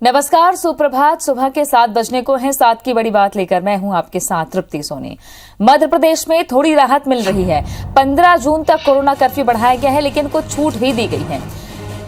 नमस्कार, सुप्रभात। सुबह के 7 बजने को है। 7 की बड़ी बात लेकर मैं हूं आपके साथ तृप्ति सोनी। मध्य प्रदेश में थोड़ी राहत मिल रही है। 15 जून तक कोरोना कर्फ्यू बढ़ाया गया है, लेकिन कुछ छूट भी दी गई है।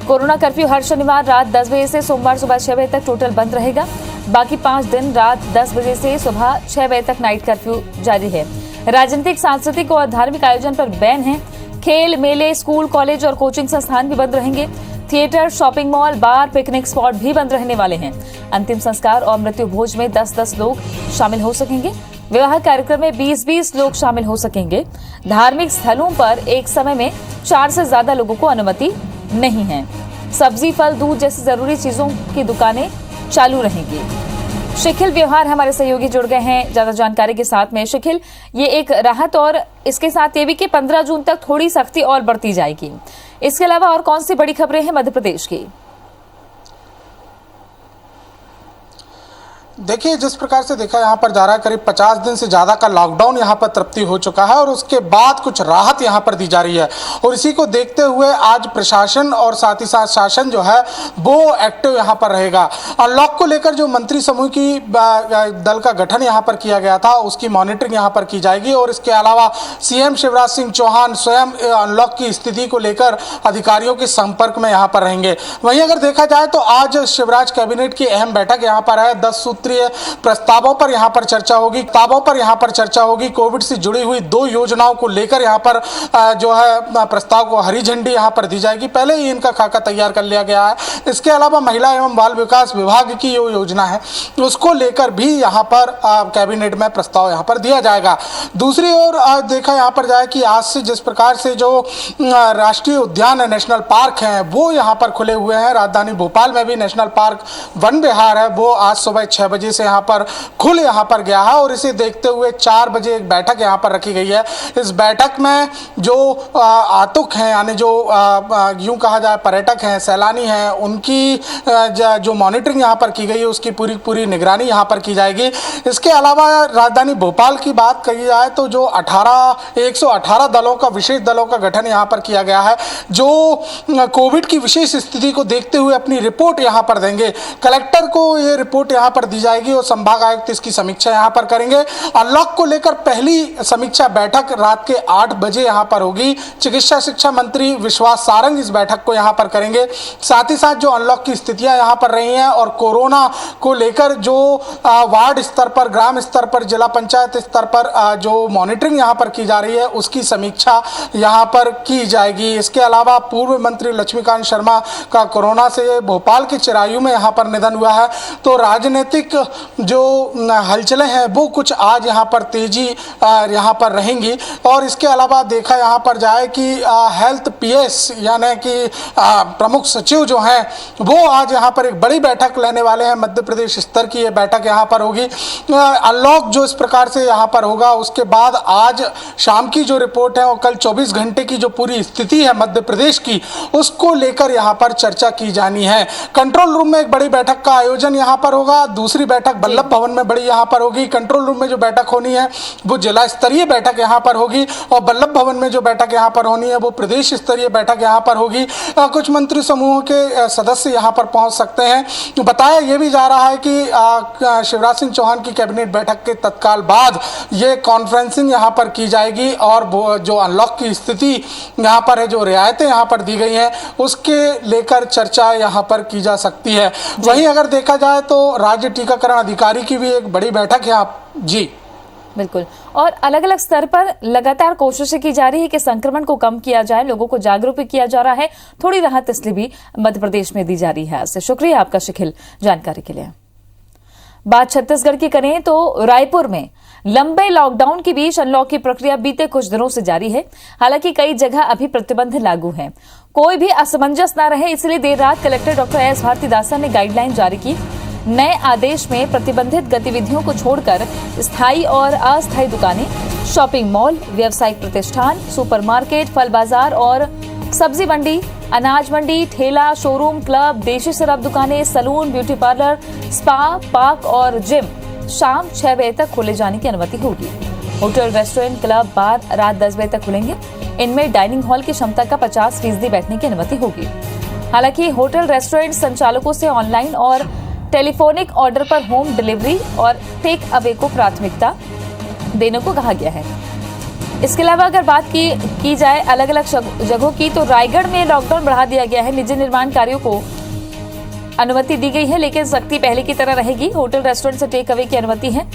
कोरोना कर्फ्यू हर शनिवार रात 10 बजे से सोमवार सुबह 6 बजे तक टोटल बंद रहेगा। बाकी 5 दिन रात 10 बजे से सुबह 6 बजे तक नाइट कर्फ्यू जारी है। राजनीतिक, सांस्कृतिक और धार्मिक आयोजन पर बैन है। खेल, मेले, स्कूल, कॉलेज और कोचिंग संस्थान भी बंद रहेंगे। थिएटर, शॉपिंग मॉल, बार, पिकनिक स्पॉट भी बंद रहने वाले हैं। अंतिम संस्कार और मृत्यु भोज में 10-10 लोग शामिल हो सकेंगे। विवाह कार्यक्रम में 20-20 लोग शामिल हो सकेंगे। धार्मिक स्थलों पर एक समय में 4 से ज्यादा लोगों को अनुमति नहीं है। सब्जी, फल, दूध जैसी जरूरी चीजों की दुकानें चालू रहेंगी। शिखिल व्यवहार हमारे सहयोगी जुड़ गए हैं ज्यादा जानकारी के साथ में। शिखिल, ये एक राहत और इसके साथ ये भी कि 15 जून तक थोड़ी सख्ती और बढ़ती जाएगी। इसके अलावा और कौन सी बड़ी खबरें हैं मध्य प्रदेश की? देखिए, जिस प्रकार से देखा यहाँ पर जा रहा है, करीब 50 दिन से ज़्यादा का लॉकडाउन यहाँ पर तृप्ति हो चुका है और उसके बाद कुछ राहत यहाँ पर दी जा रही है। और इसी को देखते हुए आज प्रशासन और साथ ही साथ शासन जो है वो एक्टिव यहाँ पर रहेगा। अनलॉक को लेकर जो मंत्री समूह की दल का गठन यहाँ पर किया गया था, उसकी मॉनिटरिंग यहाँ पर की जाएगी। और इसके अलावा सीएम शिवराज सिंह चौहान स्वयं अनलॉक की स्थिति को लेकर अधिकारियों के संपर्क में यहाँ पर रहेंगे। वहीं अगर देखा जाए तो आज शिवराज कैबिनेट की अहम बैठक यहाँ पर है। 10 सूत्रीय प्रस्तावों पर यहाँ पर चर्चा होगी। कोविड से जुड़ी हुई 2 योजनाओं को लेकर यहाँ पर जो है प्रस्ताव को हरी झंडी यहाँ पर दी जाएगी। पहले ही इनका खाका तैयार कर लिया गया है। इसके अलावा महिला एवं बाल विकास विभाग की जो योजना है उसको लेकर भी यहाँ पर कैबिनेट में प्रस्ताव यहाँ पर दिया जाएगा। दूसरी ओर देखा यहाँ पर जाए कि आज से जिस प्रकार से जो राष्ट्रीय उद्यान है, नेशनल पार्क हैं, वो यहाँ पर खुले हुए हैं। राजधानी भोपाल में भी नेशनल पार्क वन विहार है, वो आज सुबह 6 बजे से यहाँ पर खुल यहाँ पर गया है। और इसे देखते हुए 4 बजे एक बैठक यहाँ पर रखी गई है। इस बैठक में जो आतुक हैं, यानी जो यूं कहा जाए पर्यटक हैं, सैलानी हैं, उनकी जो मॉनिटरिंग यहाँ पर की गई है उसकी पूरी निगरानी यहाँ पर की जाएगी। इसके अलावा राजधानी भोपाल की बात कही जाए तो जो 118 दलों का, विशेष दलों का गठन यहाँ पर किया गया है, जो कोविड की विशेष स्थिति को देखते हुए अपनी रिपोर्ट यहाँ पर देंगे। कलेक्टर को ये रिपोर्ट यहाँ पर दी जाएगी और संभाग आयुक्त इसकी समीक्षा यहाँ पर करेंगे। अनलॉक को लेकर पहली समीक्षा बैठक रात के 8 बजे यहाँ पर होगी। चिकित्सा शिक्षा मंत्री विश्वास सारंग इस बैठक को यहाँ पर करेंगे। साथ ही साथ जो अनलॉक की स्थितियां यहाँ पर रही हैं और कोरोना को लेकर जो वार्ड स्तर पर, ग्राम स्तर पर, जिला पंचायत स्तर पर जो मॉनिटरिंग यहाँ पर की जा रही है उसकी समीक्षा यहाँ पर की जाएगी। इसके अलावा पूर्व मंत्री लक्ष्मीकांत शर्मा का कोरोना से भोपाल के चिरायू में यहाँ पर निधन हुआ है। तो राजनीतिक जो हलचलें हैं वो कुछ आज यहाँ पर तेजी यहाँ पर रहेंगी। और इसके अलावा देखा यहाँ पर जाए कि हेल्थ पीएस यानी कि प्रमुख सचिव जो हैं वो आज यहाँ पर एक बड़ी बैठक लेने वाले हैं। मध्य प्रदेश स्तर की ये बैठक यहाँ पर होगी। अनलॉक जो इस प्रकार से यहाँ पर होगा, उसके बाद आज शाम की जो रिपोर्ट है और कल 24 घंटे की जो पूरी स्थिति है मध्य प्रदेश की, उसको लेकर यहाँ पर चर्चा की जानी है। कंट्रोल रूम में एक बड़ी बैठक का आयोजन यहाँ पर होगा। दूसरी बैठक वल्लभ भवन में बड़ी यहाँ पर होगी। कंट्रोल रूम में जो बैठक होनी है वो जिला स्तरीय बैठक यहाँ पर होगी और वल्लभ भवन में जो बैठक यहाँ पर होनी है वो प्रदेश स्तरीय बैठक यहाँ पर होगी। कुछ मंत्री समूहों के सदस्य यहाँ पर पहुँच सकते हैं। बताया ये भी जा रहा है कि शिवराज सिंह चौहान की कैबिनेट बैठक के तत्काल बाद ये कॉन्फ्रेंसिंग यहाँ पर की जाएगी और जो अनलॉक की स्थिति यहाँ पर है, जो रियायतें यहाँ पर दी गई हैं, उसके लेकर चर्चा यहाँ पर की जा सकती है। वहीं अगर देखा जाए तो राज्य टीकाकरण अधिकारी की भी एक बड़ी बैठक है जी। बिल्कुल, और अलग अलग स्तर पर लगातार कोशिशें की जा रही है कि संक्रमण को कम किया जाए, लोगों को जागरूक किया जा रहा है। थोड़ी राहत इसलिए भी मध्य प्रदेश में दी जा रही है। इससे शुक्रिया आपका शिखिल जानकारी के लिए। बात छत्तीसगढ़ की करें तो रायपुर में लंबे लॉकडाउन के बीच अनलॉक की प्रक्रिया बीते कुछ दिनों से जारी है। हालांकि कई जगह अभी प्रतिबंध लागू हैं। कोई भी असमंजस न रहे, इसलिए देर रात कलेक्टर डॉक्टर एस भारतीदासन ने गाइडलाइन जारी की। नए आदेश में प्रतिबंधित गतिविधियों को छोड़कर स्थायी और अस्थायी दुकानें, शॉपिंग मॉल, व्यावसायिक प्रतिष्ठान, सुपरमार्केट, फल बाजार और सब्जी मंडी, अनाज मंडी, ठेला, शोरूम, क्लब, देशी शराब दुकानें, salon, beauty parlour, spa, park और जिम शाम 6 बजे तक खोले जाने की अनुमति होगी। होटल, रेस्टोरेंट, क्लब, बार रात 10 बजे तक खुलेंगे। इनमें डाइनिंग हॉल की क्षमता का 50% बैठने की अनुमति होगी। हालांकि होटल रेस्टोरेंट संचालकों से ऑनलाइन और टेलीफोनिक ऑर्डर पर होम डिलीवरी और टेक अवे को प्राथमिकता देने को कहा गया है। इसके अलावा अगर बात की जाए अलग अलग जगहों की, तो रायगढ़ में लॉकडाउन बढ़ा दिया गया है। निजी निर्माण कार्यों को अनुमति दी गई है, लेकिन सख्ती पहले की तरह रहेगी। होटल रेस्टोरेंट से टेक अवे की अनुमति है।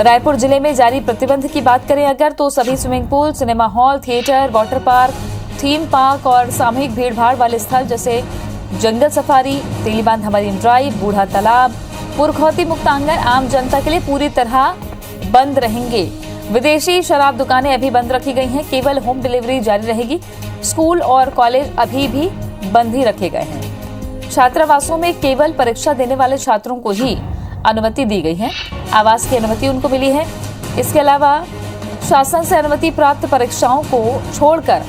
रायपुर जिले में जारी प्रतिबंध की बात करें अगर, तो सभी swimming pool, cinema hall, theatre, water park, theme park और सामूहिक भीड़भाड़ वाले स्थल जैसे जंगल सफारी, तेलीबांध मरीन ड्राइव, बूढ़ा तालाब, पुरखौती मुक्तांगन आम जनता के लिए पूरी तरह बंद रहेंगे। विदेशी शराब दुकानें अभी बंद रखी गई हैं, केवल होम डिलीवरी जारी रहेगी। स्कूल और कॉलेज अभी भी बंद ही रखे गए हैं। छात्रावासों में केवल परीक्षा देने वाले छात्रों को ही अनुमति दी गई है। आवास की अनुमति उनको मिली है। इसके अलावा शासन से अनुमति प्राप्त परीक्षाओं को छोड़कर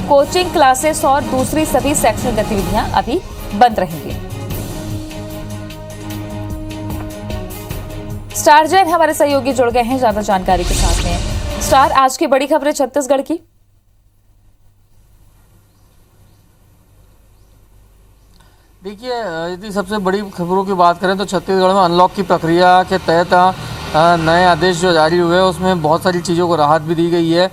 कोचिंग क्लासेस और दूसरी सभी शैक्षणिक गतिविधियां अभी बंद रहेंगी। स्टार जैन हमारे सहयोगी जुड़ गए हैं ज्यादा जानकारी के साथ में। स्टार, आज की बड़ी खबरें छत्तीसगढ़ की। देखिए, यदि सबसे बड़ी खबरों की बात करें तो छत्तीसगढ़ में अनलॉक की प्रक्रिया के तहत नए आदेश जो जारी हुए हैं उसमें बहुत सारी चीज़ों को राहत भी दी गई है,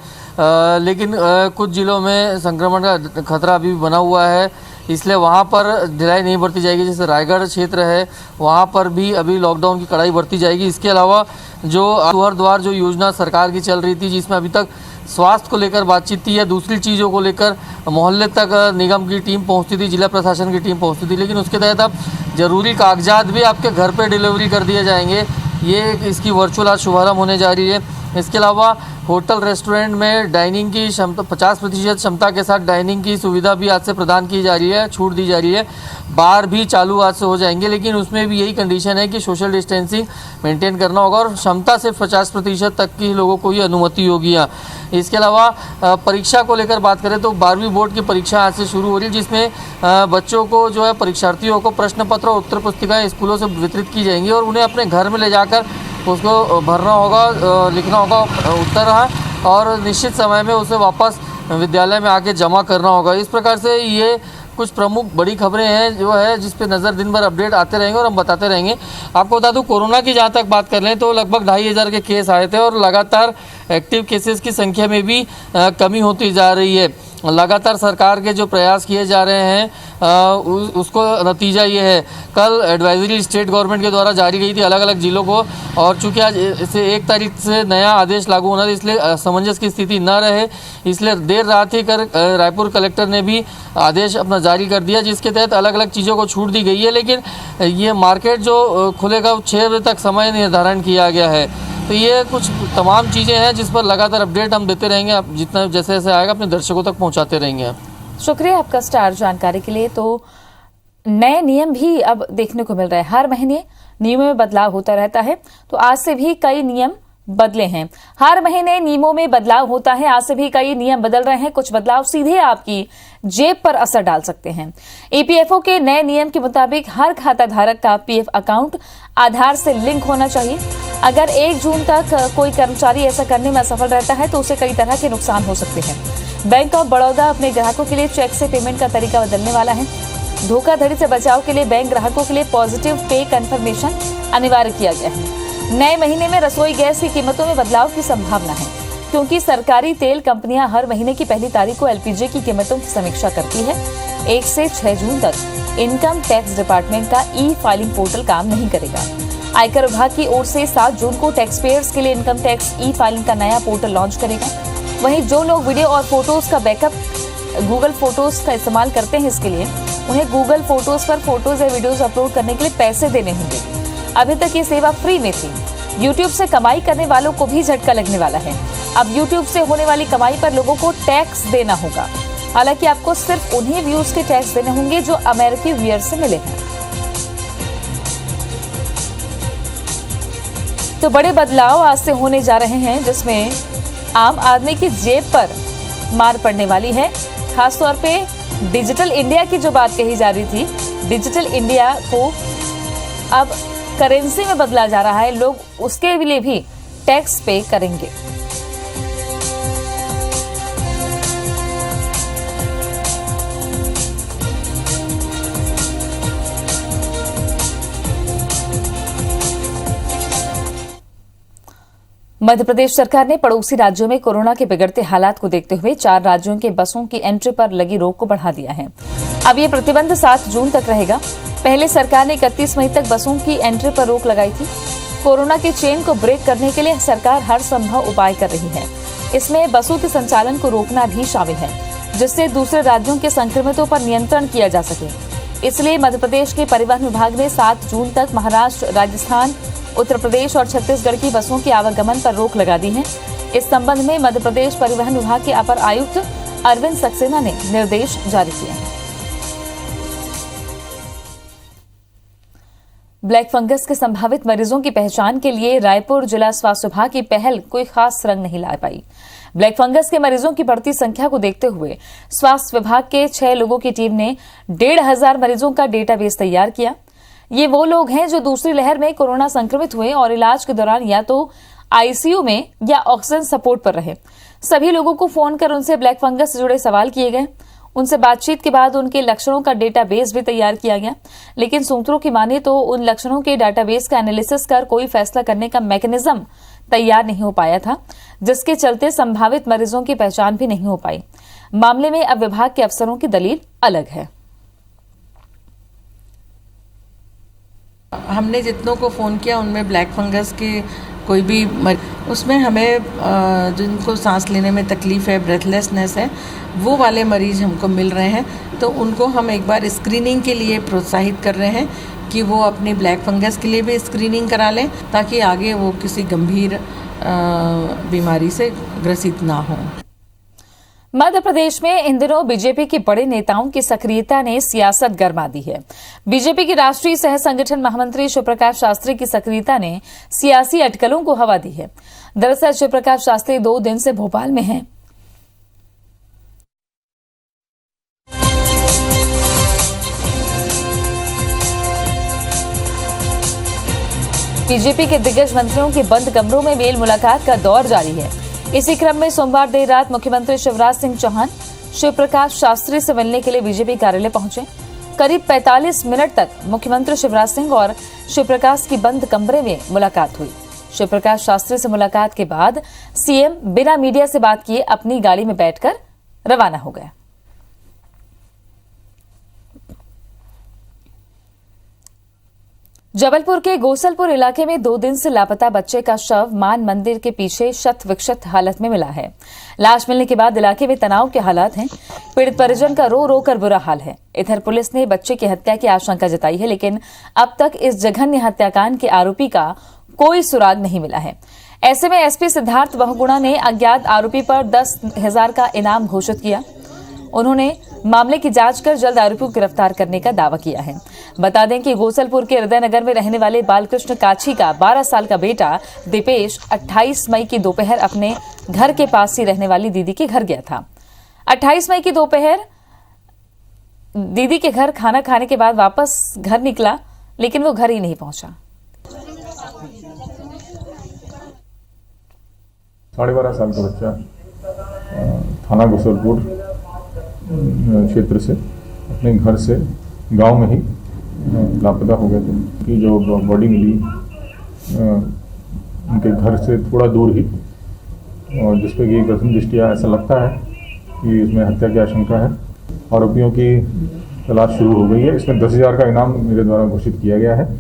लेकिन कुछ जिलों में संक्रमण का खतरा अभी भी बना हुआ है, इसलिए वहाँ पर ढिलाई नहीं बरती जाएगी। जैसे रायगढ़ क्षेत्र है वहाँ पर भी अभी लॉकडाउन की कड़ाई बरती जाएगी। इसके अलावा जो हर द्वार जो योजना सरकार की चल रही थी, जिसमें अभी तक स्वास्थ्य को लेकर बातचीत थी या दूसरी चीज़ों को लेकर मोहल्ले तक निगम की टीम पहुंचती थी, जिला प्रशासन की टीम पहुंचती थी, लेकिन उसके तहत अब जरूरी कागजात भी आपके घर पे डिलीवरी कर दिए जाएंगे। ये इसकी वर्चुअल आज शुभारंभ होने जा रही है। इसके अलावा होटल रेस्टोरेंट में डाइनिंग की क्षमता 50% क्षमता के साथ डाइनिंग की सुविधा भी आज से प्रदान की जा रही है, छूट दी जा रही है। बार भी चालू आज से हो जाएंगे, लेकिन उसमें भी यही कंडीशन है कि सोशल डिस्टेंसिंग मेंटेन करना होगा और क्षमता सिर्फ 50% तक की लोगों को ही अनुमति होगी। इसके अलावा परीक्षा को लेकर बात करें तो 12वीं बोर्ड की परीक्षा आज से शुरू हो रही है, जिसमें बच्चों को जो है परीक्षार्थियों को प्रश्न पत्र और उत्तर पुस्तिकाएँ स्कूलों से वितरित की जाएंगी और उन्हें अपने घर में ले जाकर उसको भरना होगा, लिखना होगा उत्तर और निश्चित समय में उसे वापस विद्यालय में आके जमा करना होगा। इस प्रकार से ये कुछ प्रमुख बड़ी खबरें हैं जो है जिस पे नज़र दिन भर अपडेट आते रहेंगे और हम बताते रहेंगे। आपको बता दूं, कोरोना की जहाँ तक बात कर लें तो लगभग 2500 के केस आए थे और लगातार एक्टिव केसेस की संख्या में भी कमी होती जा रही है। लगातार सरकार के जो प्रयास किए जा रहे हैं उसको नतीजा ये है। कल एडवाइजरी स्टेट गवर्नमेंट के द्वारा जारी गई थी अलग अलग जिलों को, और चूंकि आज इसे 1 तारीख से नया आदेश लागू होना था, इसलिए असमंजस की स्थिति न रहे, इसलिए देर रात ही रायपुर कलेक्टर ने भी आदेश अपना जारी कर दिया, जिसके तहत अलग अलग चीज़ों को छूट दी गई है। लेकिन ये मार्केट जो खुलेगा 6 बजे तक समय निर्धारण किया गया है। तो ये कुछ तमाम चीज़ें हैं जिस पर लगातार अपडेट हम देते रहेंगे, आप जितना जैसे जैसे आएगा अपने दर्शकों तक पहुंचाते रहेंगे। शुक्रिया आपका स्टार जानकारी के लिए। तो नए नियम भी अब देखने को मिल रहे हैं, हर महीने नियमों में बदलाव होता रहता है। तो आज से भी कई नियम बदले हैं, हर महीने नियमों में बदलाव होता है। आज से भी कई नियम बदल रहे हैं। कुछ बदलाव सीधे आपकी जेब पर असर डाल सकते हैं। ईपीएफओ के नए नियम के मुताबिक हर खाता धारक का पीएफ अकाउंट आधार से लिंक होना चाहिए। अगर 1 जून तक कोई कर्मचारी ऐसा करने में असफल रहता है तो उसे कई तरह के नुकसान हो सकते हैं। बैंक ऑफ बड़ौदा अपने ग्राहकों के लिए चेक से पेमेंट का तरीका बदलने वाला है। धोखाधड़ी से बचाव के लिए बैंक ग्राहकों के लिए पॉजिटिव पे कंफर्मेशन अनिवार्य किया गया है। नए महीने में रसोई गैस की कीमतों में बदलाव की संभावना है, क्योंकि सरकारी तेल कंपनियां हर महीने की पहली तारीख को एलपीजी की कीमतों की समीक्षा करती है। 1 से 6 जून तक इनकम टैक्स डिपार्टमेंट का ई फाइलिंग पोर्टल काम नहीं करेगा। आयकर विभाग की ओर से 7 जून को टैक्स पेयर्स के लिए इनकम टैक्स ई फाइलिंग का नया पोर्टल लॉन्च करेगा। वहीं जो लोग वीडियो और फोटोज का बैकअप गूगल फोटोज का इस्तेमाल करते हैं, इसके लिए उन्हें गूगल फोटोज पर फोटोज या वीडियोज अपलोड करने के लिए पैसे देने होंगे। अभी तक ये सेवा फ्री में थी। यूट्यूब से कमाई करने वालों को भी झटका लगने वाला है। अब यूट्यूब से होने वाली कमाई पर लोगों को टैक्स देना होगा। हालांकि आपको सिर्फ उन्हीं व्यूज के टैक्स देने होंगे जो अमेरिकी व्यूअर से मिले हैं। तो बड़े बदलाव आज से होने जा रहे हैं, जिसमें आम आदमी की जेब पर मार पड़ने वाली है। खासतौर पे डिजिटल इंडिया की जो बात कही जा रही थी, डिजिटल इंडिया को अब करेंसी में बदला जा रहा है। लोग उसके लिए भी टैक्स पे करेंगे। मध्य प्रदेश सरकार ने पड़ोसी राज्यों में कोरोना के बिगड़ते हालात को देखते हुए 4 राज्यों के बसों की एंट्री पर लगी रोक को बढ़ा दिया है। अब ये प्रतिबंध 7 जून तक रहेगा। पहले सरकार ने 31 मई तक बसों की एंट्री पर रोक लगाई थी। कोरोना के चेन को ब्रेक करने के लिए सरकार हर संभव उपाय कर रही है। इसमें बसों के संचालन को रोकना भी शामिल है, जिससे दूसरे राज्यों के संक्रमितों पर नियंत्रण किया जा सके। इसलिए मध्य प्रदेश के परिवहन विभाग ने 7 जून तक महाराष्ट्र, राजस्थान, उत्तर प्रदेश और छत्तीसगढ़ की बसों के आवागमन पर रोक लगा दी है। इस संबंध में मध्य प्रदेश परिवहन विभाग के अपर आयुक्त अरविंद सक्सेना ने निर्देश जारी किए हैं। ब्लैक फंगस के संभावित मरीजों की पहचान के लिए रायपुर जिला स्वास्थ्य विभाग की पहल कोई खास रंग नहीं ला पाई। ब्लैक फंगस के मरीजों की बढ़ती संख्या को देखते हुए स्वास्थ्य विभाग के 6 लोगों की टीम ने 1,500 मरीजों का डेटाबेस तैयार किया। ये वो लोग हैं जो दूसरी लहर में कोरोना संक्रमित हुए और इलाज के दौरान या तो आईसीयू में या ऑक्सीजन सपोर्ट पर रहे। सभी लोगों को फोन कर उनसे ब्लैक फंगस से जुड़े सवाल किए गए। उनसे बातचीत के बाद उनके लक्षणों का डेटाबेस भी तैयार किया गया, लेकिन सूत्रों की माने तो उन लक्षणों के डेटाबेस का एनालिसिस कर कोई फैसला करने का मैकेनिज्म तैयार नहीं हो पाया था, जिसके चलते संभावित मरीजों की पहचान भी नहीं हो पाई। मामले में अब विभाग के अफसरों की दलील अलग है। हमने जितनों को फ़ोन किया उनमें ब्लैक फंगस के कोई भी उसमें हमें जिनको सांस लेने में तकलीफ़ है, ब्रेथलेसनेस है, वो वाले मरीज हमको मिल रहे हैं। तो उनको हम एक बार स्क्रीनिंग के लिए प्रोत्साहित कर रहे हैं कि वो अपनी ब्लैक फंगस के लिए भी स्क्रीनिंग करा लें, ताकि आगे वो किसी गंभीर बीमारी से ग्रसित ना हों। मध्य प्रदेश में इन दिनों बीजेपी के बड़े नेताओं की सक्रियता ने सियासत गरमा दी है। बीजेपी के राष्ट्रीय सह संगठन महामंत्री शिवप्रकाश शास्त्री की सक्रियता ने सियासी अटकलों को हवा दी है। दरअसल शिवप्रकाश शास्त्री 2 दिन से भोपाल में हैं। बीजेपी के दिग्गज मंत्रियों के बंद कमरों में मेल मुलाकात का दौर जारी है। इसी क्रम में सोमवार देर रात मुख्यमंत्री शिवराज सिंह चौहान शिवप्रकाश शास्त्री से मिलने के लिए बीजेपी कार्यालय पहुंचे। करीब 45 मिनट तक मुख्यमंत्री शिवराज सिंह और शिवप्रकाश की बंद कमरे में मुलाकात हुई। शिवप्रकाश शास्त्री से मुलाकात के बाद सीएम बिना मीडिया से बात किए अपनी गाड़ी में बैठकर रवाना हो गए। जबलपुर के गोसलपुर इलाके में 2 दिन से लापता बच्चे का शव मान मंदिर के पीछे शत विक्षत हालत में मिला है। लाश मिलने के बाद इलाके में तनाव के हालात हैं। पीड़ित परिजन का रो रो कर बुरा हाल है। इधर पुलिस ने बच्चे की हत्या की आशंका जताई है, लेकिन अब तक इस जघन्य हत्याकांड के आरोपी का कोई सुराग नहीं मिला है। ऐसे में एसपी सिद्धार्थ बहुगुणा ने अज्ञात आरोपी पर 10,000 का इनाम घोषित किया। उन्होंने मामले की जांच कर जल्द आरोपी को गिरफ्तार करने का दावा किया है। बता दें कि गोसलपुर के हृदयनगर में रहने वाले बालकृष्ण काछी का 12 साल का बेटा दीपेश 28 मई की दोपहर अपने घर के पास ही रहने वाली दीदी के घर गया था। 28 मई की दोपहर दीदी के घर खाना खाने के बाद वापस घर निकला, लेकिन वो घर ही नहीं पहुंचा। 12.5 साल का बच्चा थाना गोसलपुर क्षेत्र से अपने घर से गांव में ही लापता हो गए थे। कि जो बॉडी मिली उनके घर से थोड़ा दूर ही, और जिसपे कि प्रथम दृष्टिया ऐसा लगता है कि इसमें हत्या की आशंका है। आरोपियों की तलाश शुरू हो गई है। इसमें 10,000 का इनाम मेरे द्वारा घोषित किया गया है।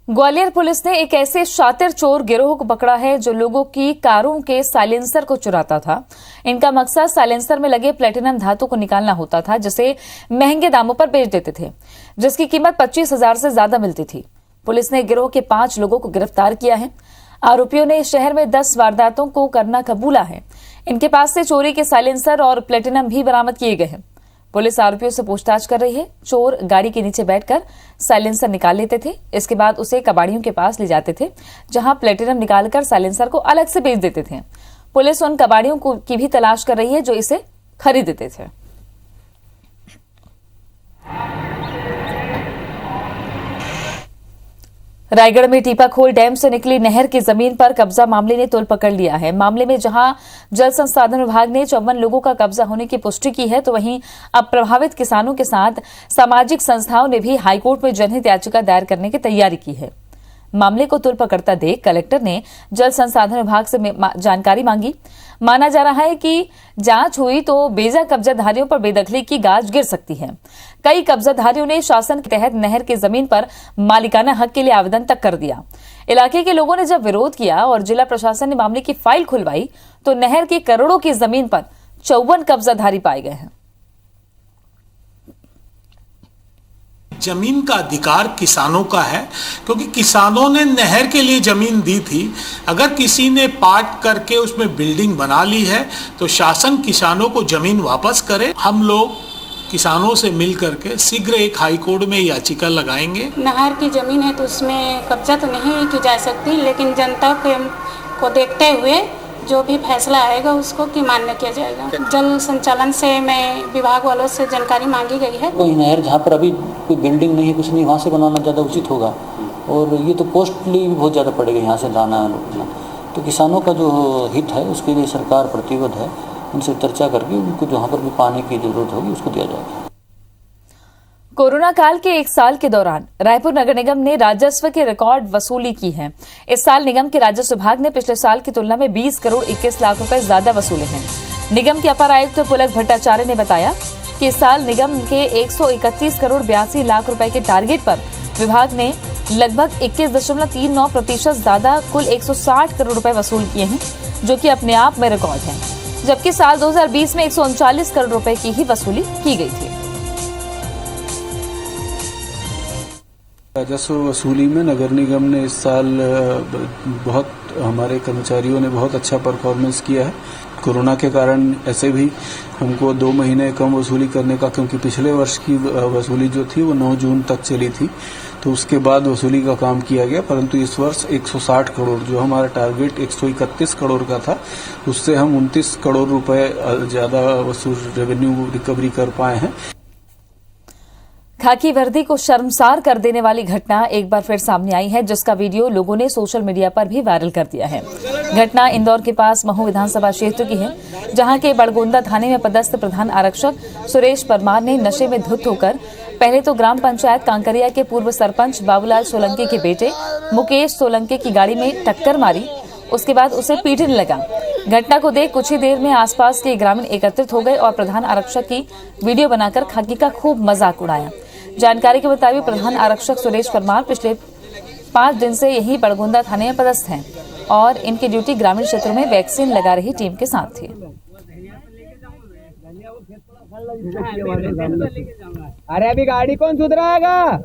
ग्वालियर पुलिस ने एक ऐसे शातिर चोर गिरोह को पकड़ा है जो लोगों की कारों के साइलेंसर को चुराता था। इनका मकसद साइलेंसर में लगे प्लेटिनम धातु को निकालना होता था, जिसे महंगे दामों पर बेच देते थे, जिसकी कीमत 25,000 से ज्यादा मिलती थी। पुलिस ने गिरोह के 5 लोगों को गिरफ्तार किया है। आरोपियों ने शहर में 10 वारदातों को करना कबूला है। इनके पास से चोरी के साइलेंसर और प्लेटिनम भी बरामद किए गए हैं। पुलिस आरोपियों से पूछताछ कर रही है। चोर गाड़ी के नीचे बैठकर साइलेंसर निकाल लेते थे। इसके बाद उसे कबाड़ियों के पास ले जाते थे, जहां प्लेटिनम निकालकर साइलेंसर को अलग से बेच देते थे। पुलिस उन कबाड़ियों की भी तलाश कर रही है जो इसे खरीदते थे। रायगढ़ में टीपाखोल डैम से निकली नहर की जमीन पर कब्जा मामले ने तूल पकड़ लिया है। मामले में जहां जल संसाधन विभाग ने 54 लोगों का कब्जा होने की पुष्टि की है, तो वहीं अब प्रभावित किसानों के साथ सामाजिक संस्थाओं ने भी हाईकोर्ट में जनहित याचिका दायर करने की तैयारी की है। मामले को तुल पकड़ता देख कलेक्टर ने जल संसाधन विभाग से जानकारी मांगी। माना जा रहा है कि जांच हुई तो बेजा कब्जाधारियों पर बेदखली की गाज गिर सकती है। कई कब्जाधारियों ने शासन के तहत नहर की जमीन पर मालिकाना हक के लिए आवेदन तक कर दिया। इलाके के लोगों ने जब विरोध किया और जिला प्रशासन ने मामले की फाइल खुलवाई तो नहर की करोड़ों की जमीन पर 54 कब्जाधारी पाए गए हैं। जमीन का अधिकार किसानों का है, क्योंकि किसानों ने नहर के लिए जमीन दी थी। अगर किसी ने पाट करके उसमें बिल्डिंग बना ली है तो शासन किसानों को जमीन वापस करे। हम लोग किसानों से मिल करके शीघ्र एक हाई कोर्ट में याचिका लगाएंगे। नहर की जमीन है तो उसमें कब्जा तो नहीं की जा सकती, लेकिन जनता को देखते हुए जो भी फैसला आएगा उसको की मान्य किया जाएगा। जल संचालन से मैं विभाग वालों से जानकारी मांगी गई है। कोई नहर जहाँ पर अभी कोई बिल्डिंग नहीं कुछ नहीं, वहाँ से बनाना ज़्यादा उचित होगा और ये तो कॉस्टली भी बहुत ज़्यादा पड़ेगा यहाँ से लाना। तो किसानों का जो हित है उसके लिए सरकार प्रतिबद्ध है, उनसे चर्चा करके उनको जहाँ पर भी पानी की जरूरत होगी उसको दिया जाएगा। कोरोना काल के एक साल के दौरान रायपुर नगर निगम ने राजस्व की रिकॉर्ड वसूली की है। इस साल निगम के राजस्व विभाग ने पिछले साल की तुलना में 20 करोड़ 21 लाख रुपए ज्यादा वसूले हैं। निगम के अपर आयुक्त पुलक भट्टाचार्य ने बताया कि इस साल निगम के 131 करोड़ 82 लाख रुपए के टारगेट पर विभाग ने लगभग 21.39% ज्यादा कुल 160 करोड़ रुपए वसूल किए हैं, जो कि अपने आप में रिकॉर्ड है। जबकि साल 2020 में 139 करोड़ रुपए की ही वसूली की गई थी। राजस्व वसूली में नगर निगम ने इस साल बहुत हमारे कर्मचारियों ने बहुत अच्छा परफॉर्मेंस किया है। कोरोना के कारण ऐसे भी हमको 2 महीने कम वसूली करने का, क्योंकि पिछले वर्ष की वसूली जो थी वो 9 जून तक चली थी, तो उसके बाद वसूली का काम किया गया। परंतु इस वर्ष 160 करोड़ जो हमारा टारगेट 131 करोड़ का था, उससे हम 29 करोड़ रुपए ज्यादा वसूल रेवेन्यू रिकवरी कर पाए हैं। खाकी वर्दी को शर्मसार कर देने वाली घटना एक बार फिर सामने आई है, जिसका वीडियो लोगों ने सोशल मीडिया पर भी वायरल कर दिया है। घटना इंदौर के पास महू विधानसभा क्षेत्र की है, जहां के बड़गोंदा थाने में पदस्थ प्रधान आरक्षक सुरेश परमार ने नशे में धुत होकर पहले तो ग्राम पंचायत कांकरिया के पूर्व सरपंच बाबूलाल सोलंकी के बेटे मुकेश सोलंकी की गाड़ी में टक्कर मारी। उसके बाद उसे पीटने लगा। घटना को देख कुछ ही देर में आसपास के ग्रामीण एकत्रित हो गए और प्रधान आरक्षक की वीडियो बनाकर खाकी का खूब मजाक उड़ाया। जानकारी के मुताबिक प्रधान आरक्षक सुरेश परमार पिछले 5 दिन से यही बड़गोंदा थाने में पदस्थ हैं और इनकी ड्यूटी ग्रामीण क्षेत्रों में वैक्सीन लगा रही टीम के साथ थी। अरे अभी गाड़ी कौन सुधराएगा?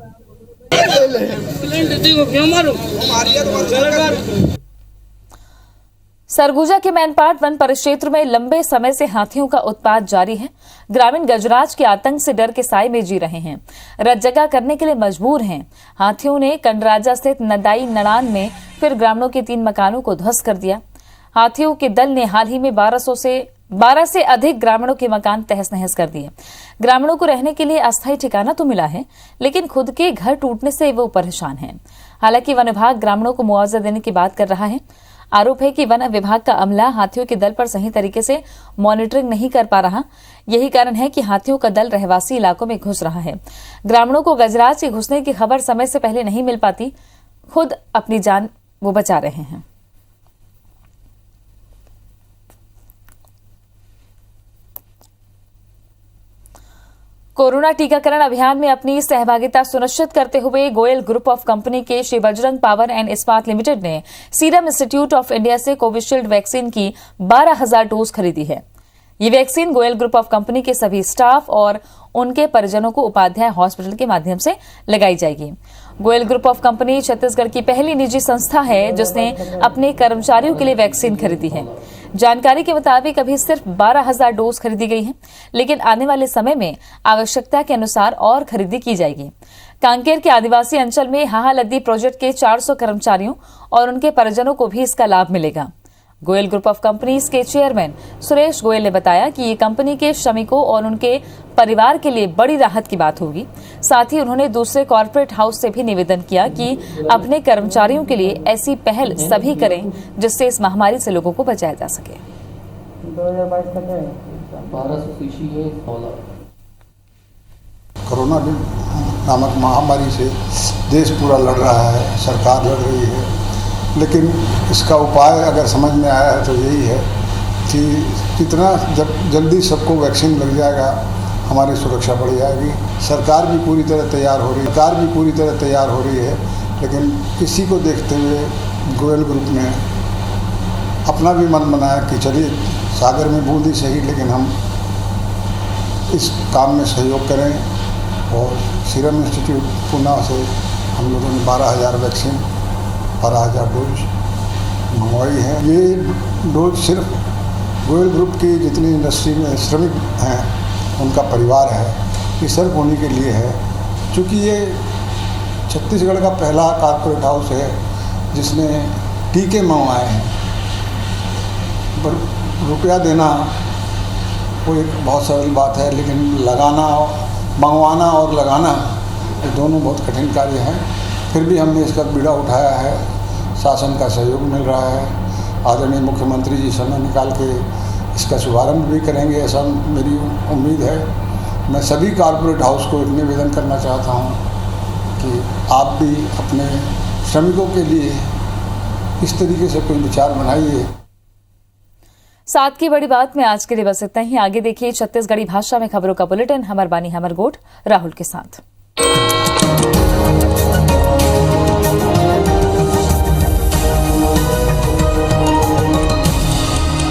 सरगुजा के मैनपाट वन परिक्षेत्र में लंबे समय से हाथियों का उत्पात जारी है। ग्रामीण गजराज के आतंक से डर के साए में जी रहे हैं, रत जगह करने के लिए मजबूर हैं। हाथियों ने कंडराजा स्थित नदाई नड़ान में फिर ग्रामीणों के 3 मकानों को ध्वस्त कर दिया। हाथियों के दल ने हाल ही में 12 से अधिक ग्रामीणों के मकान तहस नहस कर दिए। ग्रामीणों को रहने के लिए अस्थायी ठिकाना तो मिला है, लेकिन खुद के घर टूटने से वो परेशान हैं। हालांकि वन विभाग ग्रामीणों को मुआवजा देने की बात कर रहा है। आरोप है कि वन विभाग का अमला हाथियों के दल पर सही तरीके से मॉनिटरिंग नहीं कर पा रहा। यही कारण है कि हाथियों का दल रहवासी इलाकों में घुस रहा है। ग्रामीणों को गजराज के घुसने की खबर समय से पहले नहीं मिल पाती, खुद अपनी जान वो बचा रहे हैं। कोरोना टीकाकरण अभियान में अपनी सहभागिता सुनिश्चित करते हुए गोयल ग्रुप ऑफ कंपनी के श्री बजरंग पावर एंड इस्पात लिमिटेड ने सीरम इंस्टीट्यूट ऑफ इंडिया से कोविशील्ड वैक्सीन की 12,000 डोज खरीदी है। ये vaccine Goyal group of company के सभी स्टाफ और उनके परिजनों को उपाध्याय हॉस्पिटल के माध्यम से लगाई जाएगी। Goyal group of company Chhattisgarh की पहली निजी संस्था है जिसने अपने कर्मचारियों के लिए वैक्सीन खरीदी है। जानकारी के मुताबिक अभी सिर्फ 12,000 डोज खरीदी गई है, लेकिन आने वाले समय में आवश्यकता के अनुसार और खरीदी की जाएगी। कांकेर के आदिवासी अंचल में हाहा लद्दी प्रोजेक्ट के 400 कर्मचारियों और उनके परिजनों को भी इसका लाभ मिलेगा। गोयल ग्रुप ऑफ कंपनीज के चेयरमैन सुरेश गोयल ने बताया कि ये कंपनी के श्रमिकों और उनके परिवार के लिए बड़ी राहत की बात होगी। साथ ही उन्होंने दूसरे कॉर्पोरेट हाउस से भी निवेदन किया कि अपने कर्मचारियों के लिए ऐसी पहल सभी करें जिससे इस महामारी से लोगों को बचाया जा सके। 1200 कोरोना नामक महामारी से देश पूरा लड़ रहा है, सरकार लड़ रही है, लेकिन इसका उपाय अगर समझ में आया है तो यही है कि कितना जल्दी सबको वैक्सीन लग जाएगा हमारी सुरक्षा बढ़ जाएगी। सरकार भी पूरी तरह तैयार हो रही है, लेकिन इसी को देखते हुए गोयल ग्रुप ने अपना भी मन बनाया कि चलिए सागर में बूंदी सही, लेकिन हम इस काम में सहयोग करें। और सीरम इंस्टीट्यूट पुणे से हम लोगों ने 12,000 वैक्सीन 12,000 डोज मंगवाई है। ये डोज सिर्फ गोयल ग्रुप की जितनी इंडस्ट्री में श्रमिक हैं उनका परिवार है, ये सिर्फ होने के लिए है, क्योंकि ये छत्तीसगढ़ का पहला कॉर्पोरेट हाउस है जिसने टीके मंगवाए हैं। पर रुपया देना वो एक बहुत सरल बात है, लेकिन लगाना, मंगवाना और लगाना ये दोनों बहुत कठिन कार्य हैं। फिर भी हमने इसका बीड़ा उठाया है, शासन का सहयोग मिल रहा है। आदरणीय मुख्यमंत्री जी समय निकाल के इसका शुभारंभ भी करेंगे, ऐसा मेरी उम्मीद है। मैं सभी कॉर्पोरेट हाउस को एक निवेदन करना चाहता हूँ कि आप भी अपने श्रमिकों के लिए इस तरीके से कोई विचार बनाइए। साथ की बड़ी बात में आज के लिए बस इतना ही। आगे देखिए छत्तीसगढ़ी भाषा में खबरों का बुलेटिन हमर बानी हमर गोठ राहुल के साथ।